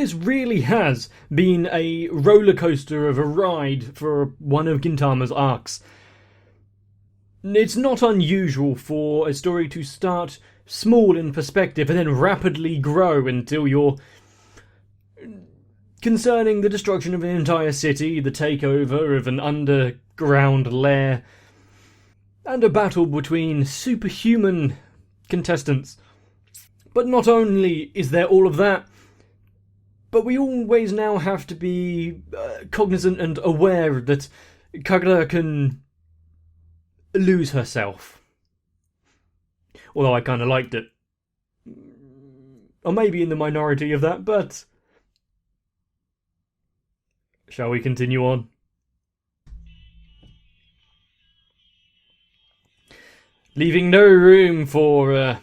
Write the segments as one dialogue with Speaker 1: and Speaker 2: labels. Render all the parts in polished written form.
Speaker 1: this really has been a roller coaster of a ride for one of Gintama's arcs. It's not unusual for a story to start small in perspective and then rapidly grow until you're concerning the destruction of an entire city, the takeover of an underground lair, and a battle between superhuman contestants. But not only is there all of that, but we always now have to be cognizant and aware that Kagura can lose herself. Although I kind of liked it. Or maybe in the minority of that, but... Shall we continue on? Leaving no room for a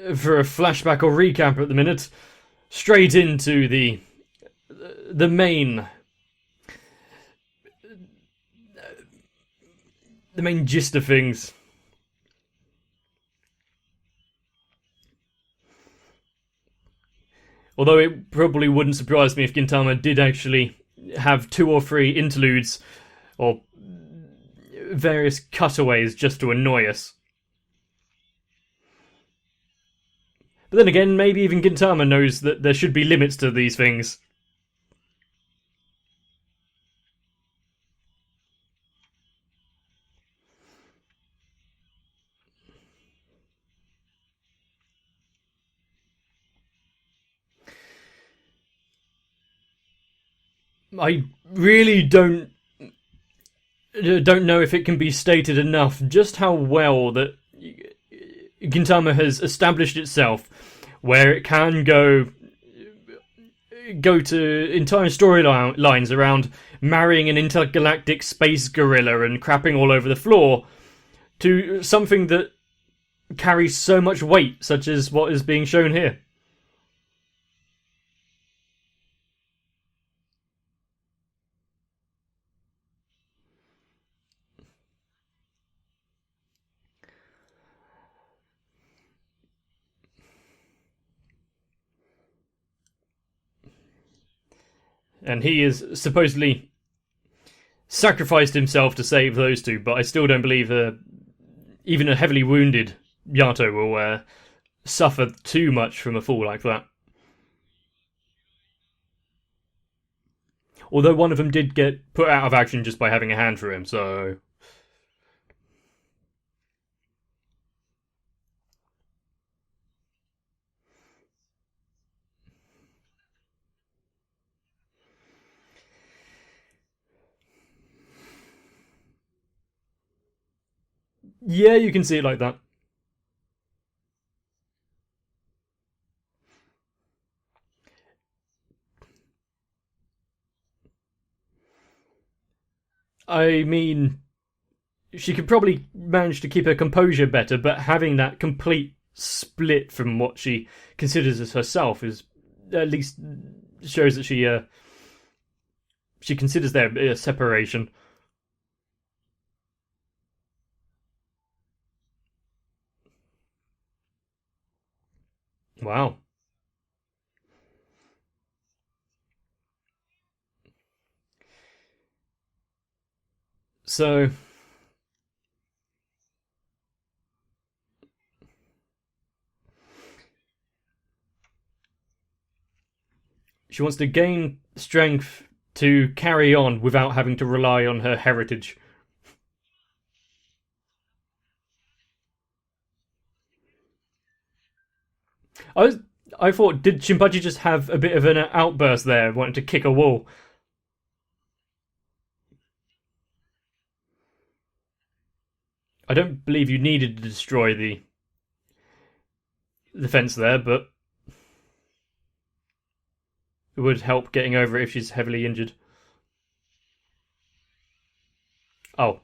Speaker 1: flashback or recap at the minute. Straight into the main gist of things. Although it probably wouldn't surprise me if Gintama did actually have 2 or 3 interludes or various cutaways just to annoy us. But then again, maybe even Gintama knows that there should be limits to these things. I really don't know if it can be stated enough just how well that Gintama has established itself, where it can go to entire storylines around marrying an intergalactic space gorilla and crapping all over the floor, to something that carries so much weight, such as what is being shown here. And he has supposedly sacrificed himself to save those two, but I still don't believe even a heavily wounded Yato will suffer too much from a fall like that. Although one of them did get put out of action just by having a hand through him, so... Yeah, you can see it like that. I mean, she could probably manage to keep her composure better, but having that complete split from what she considers as herself is at least shows that she considers there a separation. Wow. So she wants to gain strength to carry on without having to rely on her heritage. I thought, did Shinpachi just have a bit of an outburst there, wanting to kick a wall? I don't believe you needed to destroy the fence there, but it would help getting over it if she's heavily injured. Oh.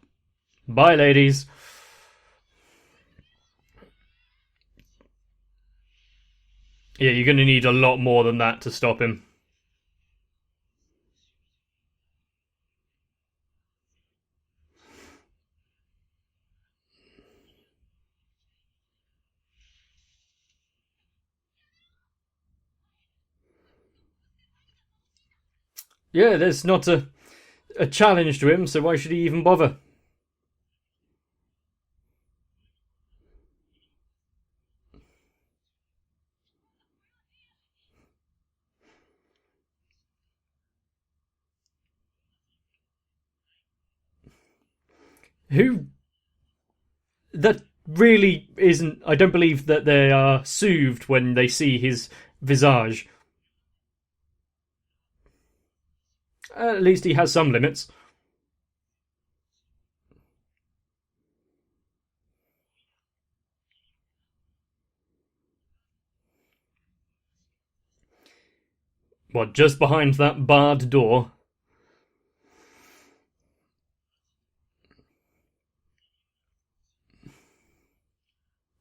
Speaker 1: Bye, ladies. Yeah, you're going to need a lot more than that to stop him. Yeah, there's not a challenge to him, so why should he even bother? Who? That really isn't. I don't believe that they are soothed when they see his visage. At least he has some limits. What, just behind that barred door?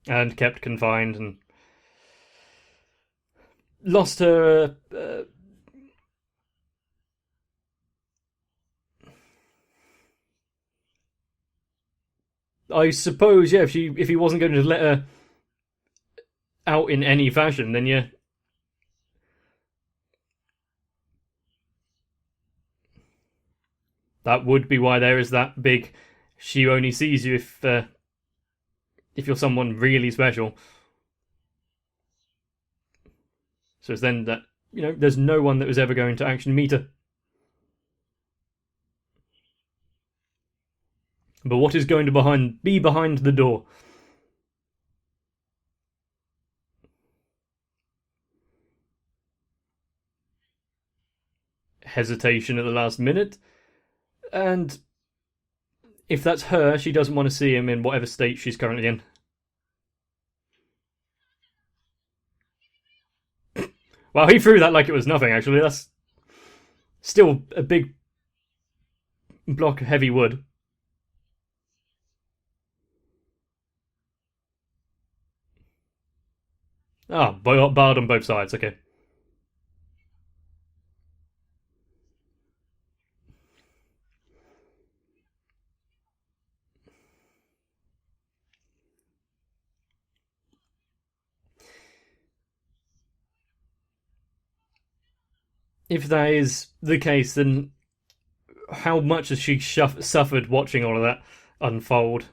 Speaker 1: And kept confined and lost her. I suppose, yeah. If he wasn't going to let her out in any fashion, then yeah. That would be why there is that big. She only sees you if you're someone really special. So it's then that there's no one that was ever going to actually meet her. But what is going to be behind the door? Hesitation at the last minute, and if that's her, she doesn't want to see him in whatever state she's currently in. Well, he threw that like it was nothing, actually. That's still a big block of heavy wood. Ah, barred on both sides, okay. If that is the case, then how much has she suffered watching all of that unfold?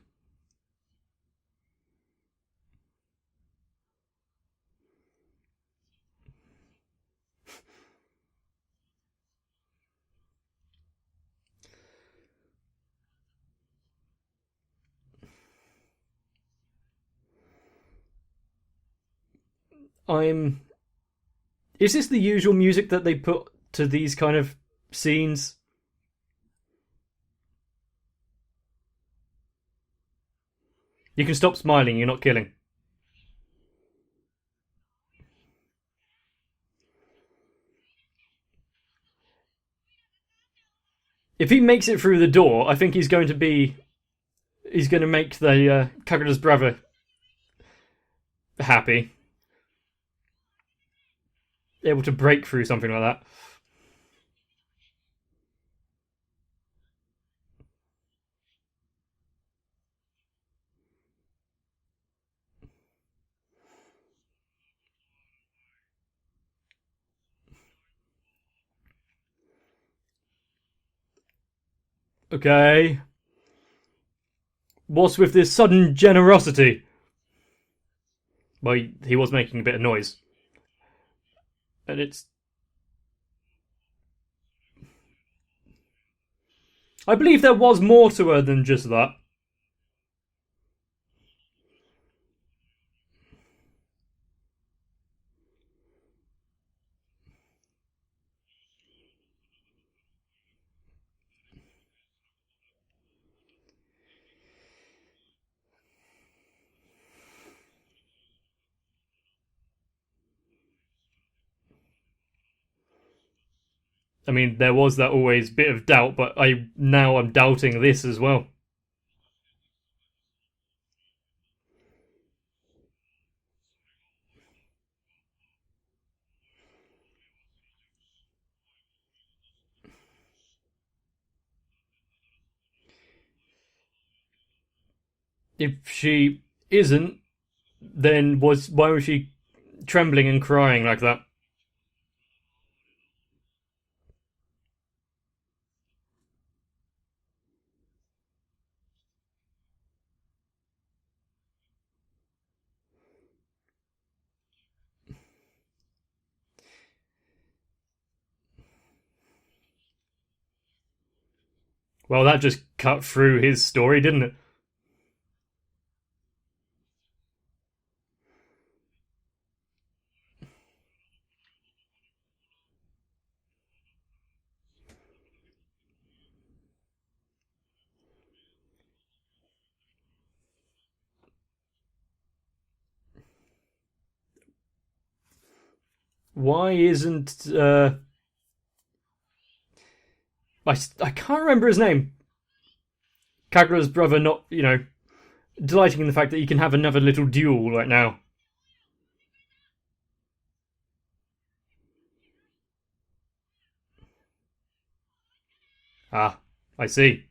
Speaker 1: I'm. Is this the usual music that they put to these kind of scenes? You can stop smiling, you're not killing. If he makes it through the door, I think he's going to be. He's going to make the Kagura's brother happy. Able to break through something like that. Okay. What's with this sudden generosity? Well, he was making a bit of noise. And it's. I believe there was more to her than just that. I mean, there was that always bit of doubt, but I'm doubting this as well. If she isn't, then why was she trembling and crying like that? Well, that just cut through his story, didn't it? Why isn't I can't remember his name. Kagura's brother not, delighting in the fact that he can have another little duel right now. Ah, I see.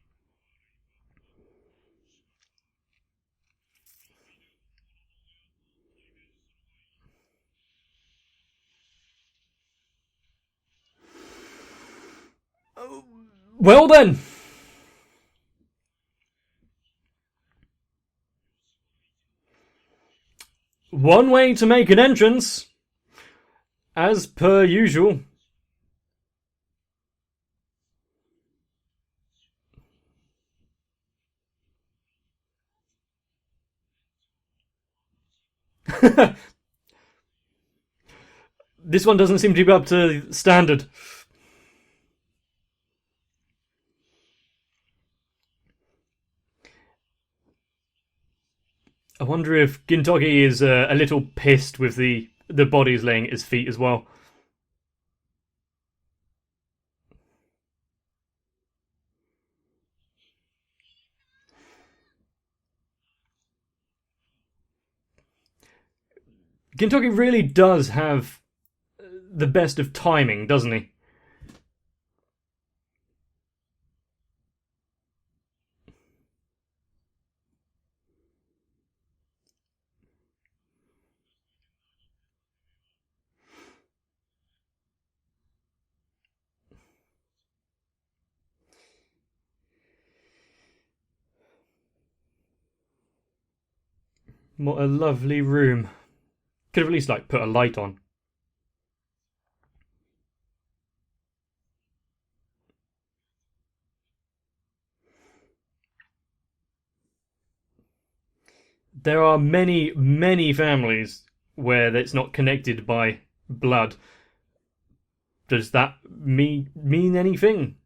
Speaker 1: Well then. One way to make an entrance, as per usual. This one doesn't seem to be up to standard. I wonder if Gintoki is a little pissed with the bodies laying at his feet as well. Gintoki really does have the best of timing, doesn't he? What a lovely room. Could have at least put a light on. There are many, many families where it's not connected by blood. Does that mean anything?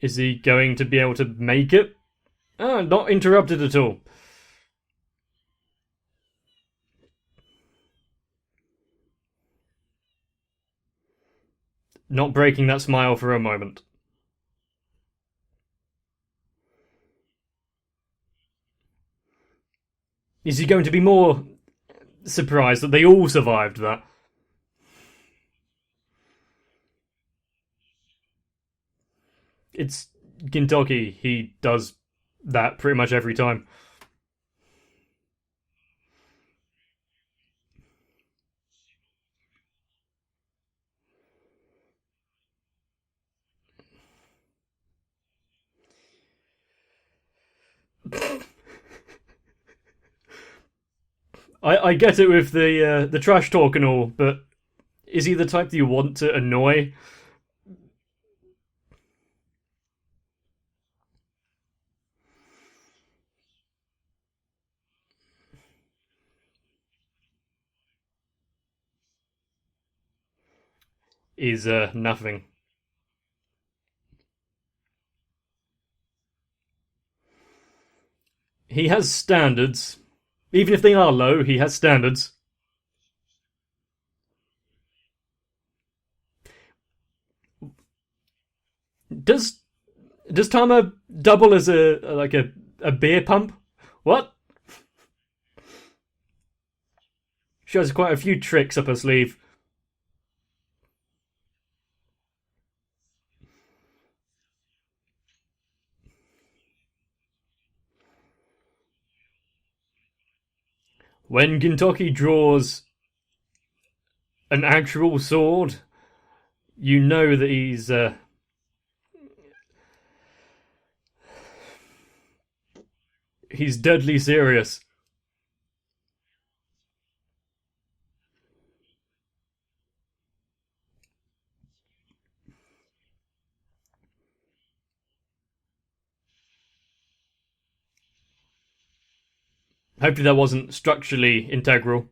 Speaker 1: Is he going to be able to make it? Ah, not interrupted at all. Not breaking that smile for a moment. Is he going to be more surprised that they all survived that? It's Gintoki. He does that pretty much every time. I get it with the trash talk and all, but is he the type that you want to annoy? Is nothing. He has standards. Even if they are low, he has standards. Does Tama double as a beer pump? What? She has quite a few tricks up her sleeve. When Gintoki draws an actual sword, you know that He's deadly serious. Hopefully that wasn't structurally integral.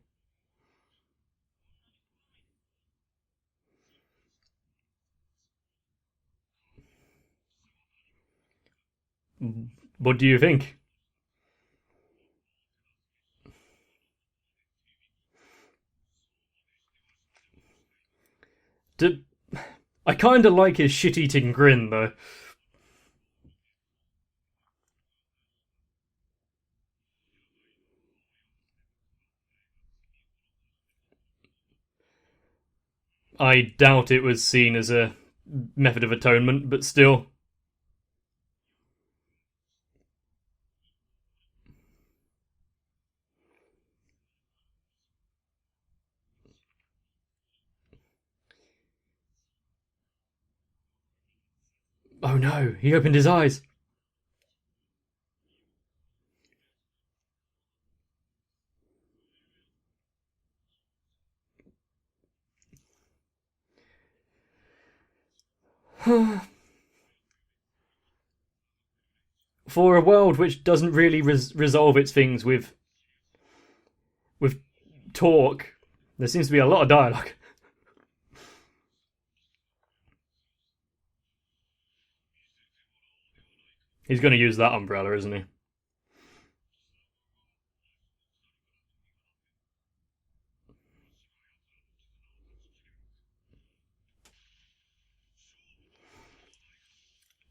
Speaker 1: What do you think? I kind of like his shit-eating grin, though. I doubt it was seen as a method of atonement, but still. Oh no, he opened his eyes. For a world which doesn't really resolve its things with talk, there seems to be a lot of dialogue. He's going to use that umbrella, isn't he?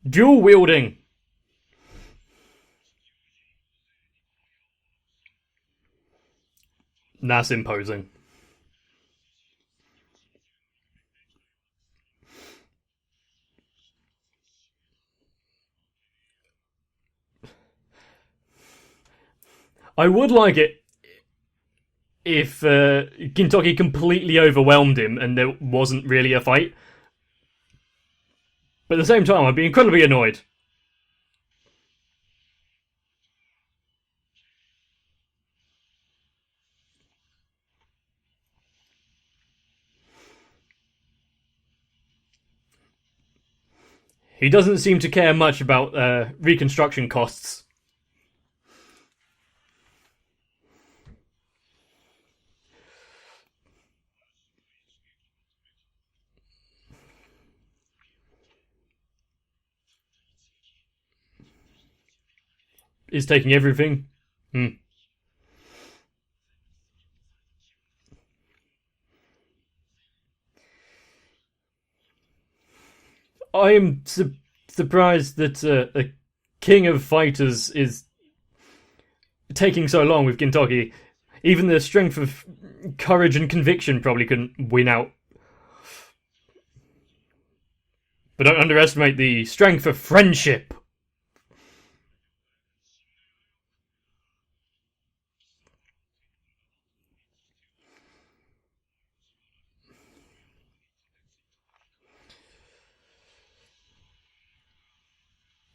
Speaker 1: Dual wielding. That's imposing. I would like it if Gintoki completely overwhelmed him and there wasn't really a fight. But at the same time, I'd be incredibly annoyed. He doesn't seem to care much about reconstruction costs. Is taking everything. I am surprised that a king of fighters is taking so long with Gintoki. Even the strength of courage and conviction probably couldn't win out. But don't underestimate the strength of friendship.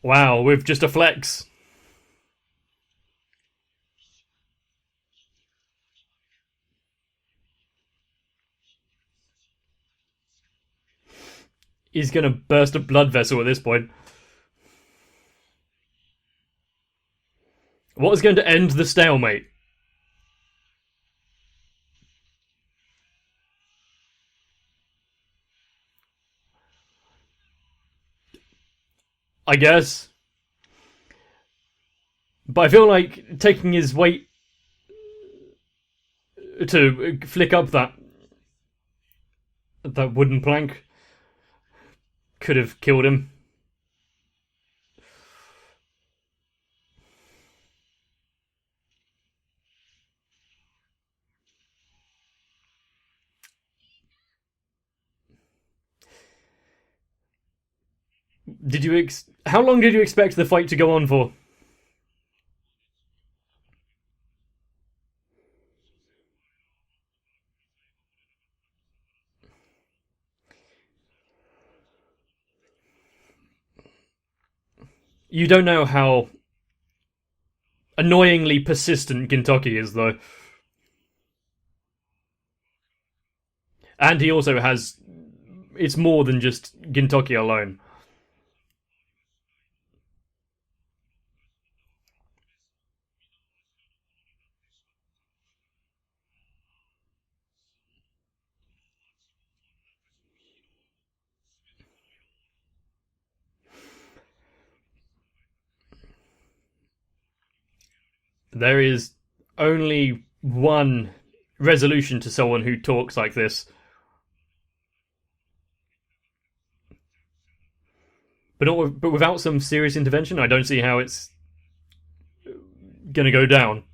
Speaker 1: Wow, with just a flex. He's gonna burst a blood vessel at this point. What is going to end the stalemate? I guess. But I feel like taking his weight to flick up that wooden plank could have killed him. How long did you expect the fight to go on for? You don't know how annoyingly persistent Gintoki is, though. And he also has... It's more than just Gintoki alone. There is only one resolution to someone who talks like this. But without some serious intervention, I don't see how it's gonna go down.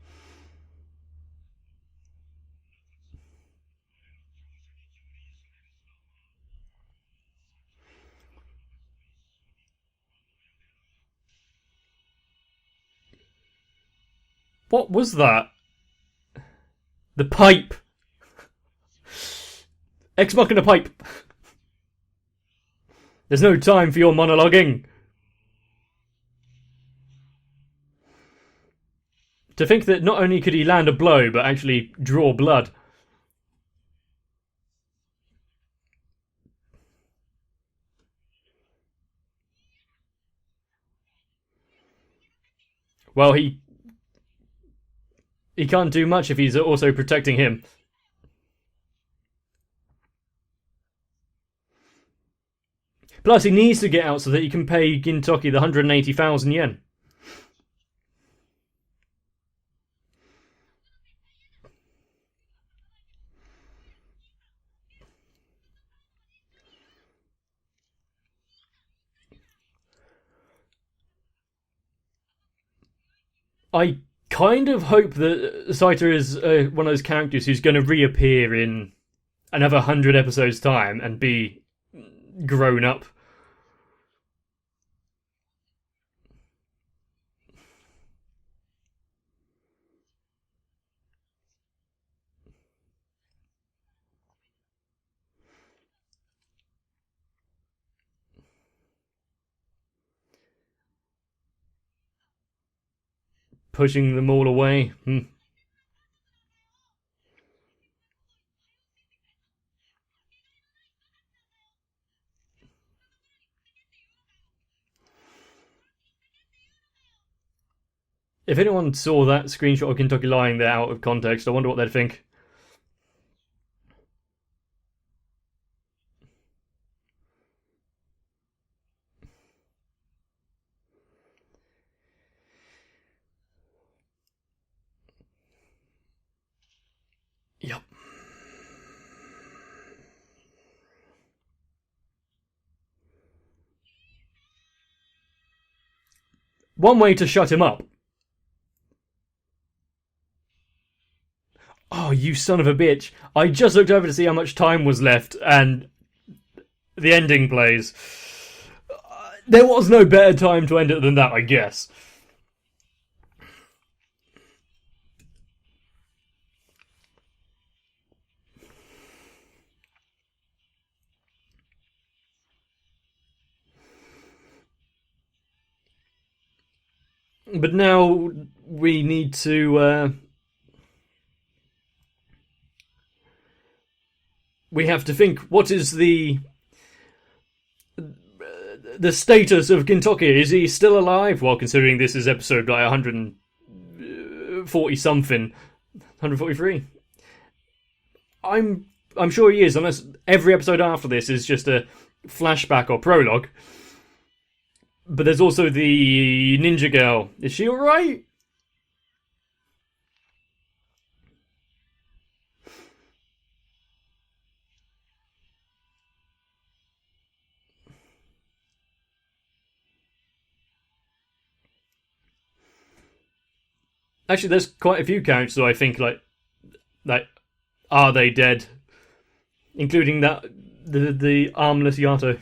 Speaker 1: What was that? The pipe! Ex Machina pipe! There's no time for your monologuing! To think that not only could he land a blow, but actually draw blood. Well, he can't do much if he's also protecting him. Plus, he needs to get out so that he can pay Gintoki the 180,000 yen. I kind of hope that Saito is one of those characters who's going to reappear in another 100 episodes' time and be grown up. Pushing them all away. If anyone saw that screenshot of Gintoki lying there out of context, I wonder what they'd think. Yep. One way to shut him up. Oh, you son of a bitch. I just looked over to see how much time was left, and the ending plays. There was no better time to end it than that, I guess. But now we need to... we have to think, what is the status of Gintoki? Is he still alive? Well, considering this is episode like 140 something, 143. I'm sure he is, unless every episode after this is just a flashback or prologue. But there's also the ninja girl. Is she alright? Actually, there's quite a few characters who I think like are they dead? Including that the armless Yato.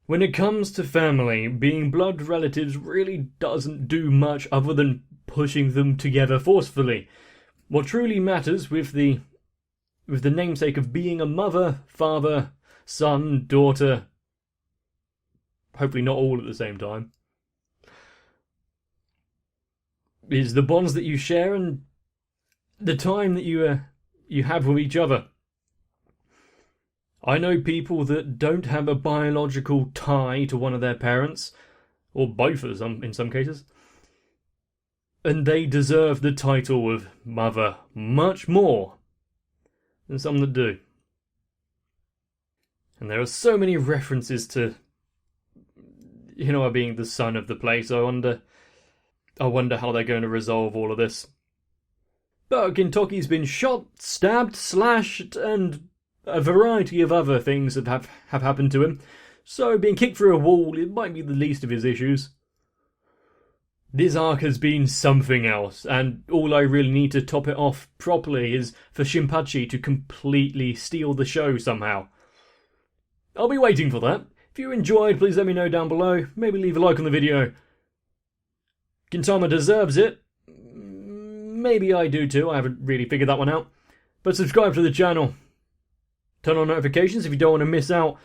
Speaker 1: When it comes to family, being blood relatives really doesn't do much other than pushing them together forcefully. What truly matters with the namesake of being a mother, father, son, daughter, hopefully not all at the same time, is the bonds that you share and the time that you have with each other. I know people that don't have a biological tie to one of their parents, or both in some cases, and they deserve the title of mother much more than some that do. And there are so many references to being the son of the place. I wonder how they're going to resolve all of this. But Gintoki's been shot, stabbed, slashed, and a variety of other things that have happened to him. So being kicked through a wall, it might be the least of his issues. This arc has been something else, and all I really need to top it off properly is for Shinpachi to completely steal the show somehow. I'll be waiting for that. If you enjoyed, please let me know down below. Maybe leave a like on the video. Gintama deserves it. Maybe I do too, I haven't really figured that one out. But subscribe to the channel. Turn on notifications if you don't want to miss out.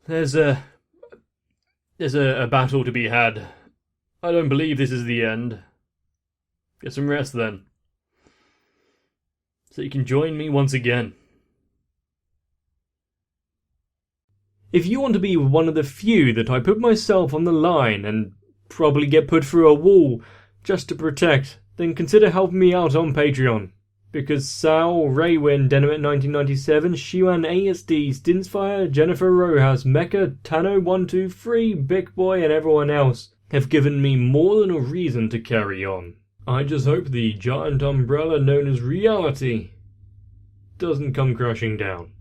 Speaker 1: There's a battle to be had. I don't believe this is the end. Get some rest then. So you can join me once again. If you want to be one of the few that I put myself on the line and probably get put through a wall just to protect, then consider helping me out on Patreon. Because Sal, Raywin, Denomit 1997, Shiwan ASD, Stinsfire, Jennifer Rojas, Mecha, Tano123, Big Boy and everyone else have given me more than a reason to carry on. I just hope the giant umbrella known as reality doesn't come crashing down.